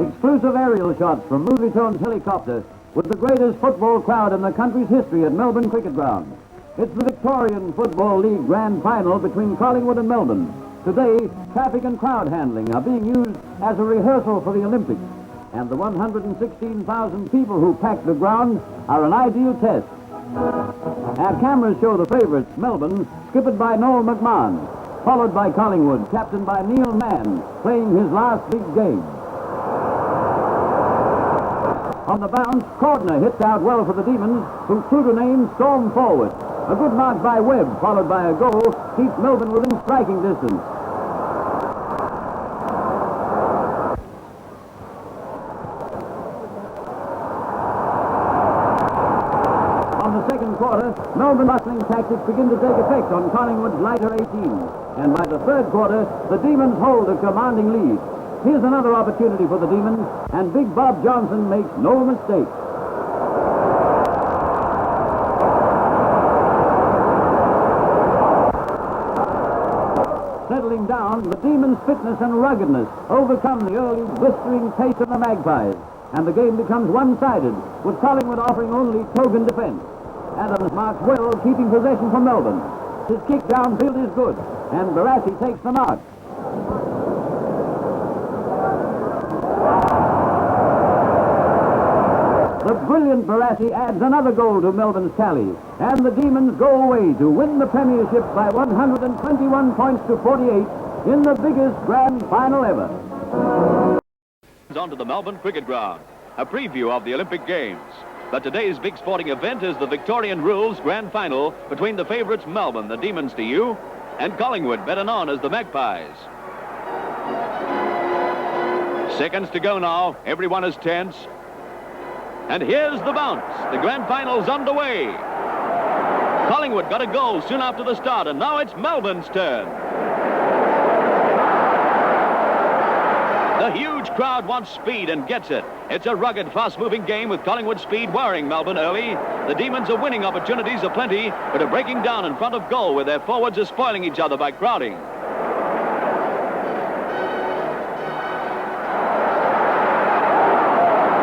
Exclusive aerial shots from Movietone's helicopter with the greatest football crowd in the country's history at Melbourne Cricket Ground. It's the Victorian Football League Grand Final between Collingwood and Melbourne. Today, traffic and crowd handling are being used as a rehearsal for the Olympics, and the 116,000 people who packed the ground are an ideal test. Our cameras show the favourites, Melbourne, skippered by Noel McMahon, followed by Collingwood, captained by Neil Mann, playing his last big game. On the bounce, Cordner hits out well for the Demons, who, true to name, storm forward. A good mark by Webb, followed by a goal, keeps Melbourne within striking distance. Melbourne bustling tactics begin to take effect on Collingwood's lighter 18. And by the third quarter, the Demons hold a commanding lead. Here's another opportunity for the Demons, and Big Bob Johnson makes no mistake. Settling down, the Demons' fitness and ruggedness overcome the early blistering pace of the Magpies, and the game becomes one-sided, with Collingwood offering only token defence. Adams marks well, keeping possession for Melbourne. His kick downfield is good, and Barassi takes the mark. The brilliant Barassi adds another goal to Melbourne's tally, and the Demons go away to win the premiership by 121 points to 48 in the biggest grand final ever. On to the Melbourne Cricket Ground, a preview of the Olympic Games. But today's big sporting event is the Victorian Rules Grand Final between the favourites Melbourne, the Demons to you, and Collingwood, better known as the Magpies. Seconds to go now. Everyone is tense. And here's the bounce. The Grand Final's underway. Collingwood got a goal soon after the start, and now it's Melbourne's turn. The huge crowd wants speed and gets it. It's a rugged, fast-moving game with Collingwood speed worrying Melbourne early. The Demons are winning opportunities aplenty, but are breaking down in front of goal where their forwards are spoiling each other by crowding.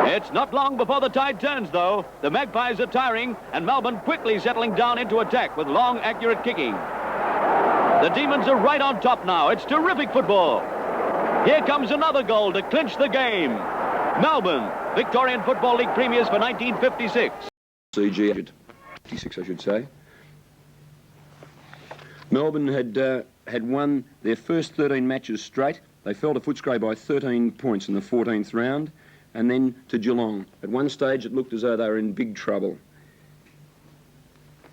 It's not long before the tide turns, though. The Magpies are tiring, and Melbourne quickly settling down into attack with long, accurate kicking. The Demons are right on top now. It's terrific football. Here comes another goal to clinch the game. Melbourne, Victorian Football League premiers for 1956. CG 56, I should say. Melbourne had won their first 13 matches straight. They fell to Footscray by 13 points in the 14th round, and then to Geelong. At one stage, it looked as though they were in big trouble.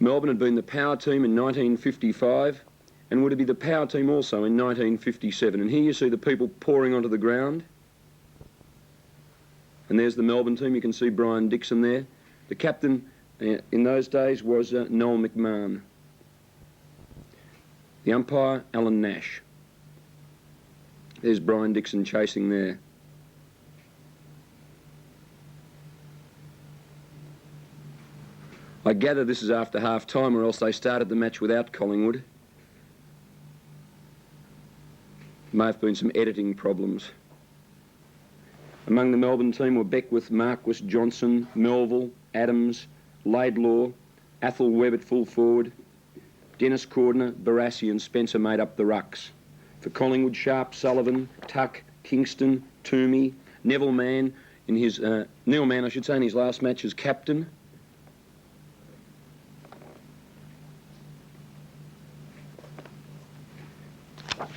Melbourne had been the power team in 1955, and would be the power team also in 1957. And here you see the people pouring onto the ground. And there's the Melbourne team. You can see Brian Dixon there. The captain in those days was Noel McMahon. The umpire, Alan Nash. There's Brian Dixon chasing there. I gather this is after half-time, or else they started the match without Collingwood. May have been some editing problems. Among the Melbourne team were Beckwith, Marquis, Johnson, Melville, Adams, Laidlaw, Athol Webb at full forward, Dennis Cordner, Barassi and Spencer made up the rucks. For Collingwood, Sharp, Sullivan, Tuck, Kingston, Toomey, Neil Mann in his last match as captain.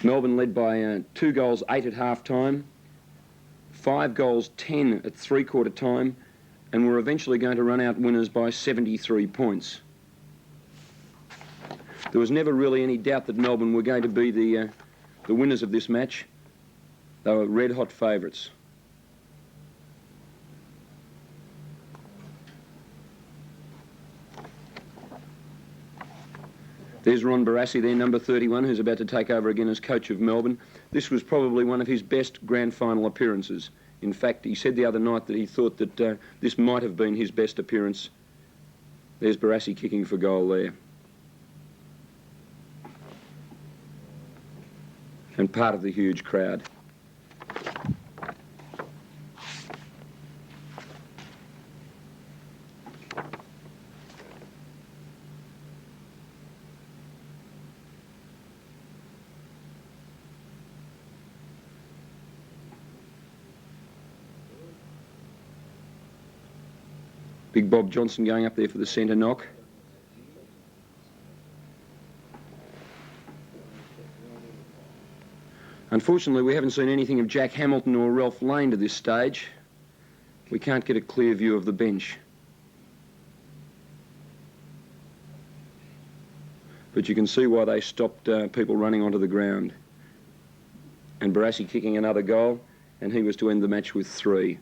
Melbourne led by 2 goals, 8 at half-time, 5 goals, 10 at three-quarter time, and were eventually going to run out winners by 73 points. There was never really any doubt that Melbourne were going to be the winners of this match. They were red-hot favourites. There's Ron Barassi there, number 31, who's about to take over again as coach of Melbourne. This was probably one of his best grand final appearances. In fact, he said the other night that he thought that this might have been his best appearance. There's Barassi kicking for goal there. And part of the huge crowd. Big Bob Johnson going up there for the centre knock. Unfortunately, we haven't seen anything of Jack Hamilton or Ralph Lane to this stage. We can't get a clear view of the bench. But you can see why they stopped people running onto the ground. And Barassi kicking another goal, and he was to end the match with 3.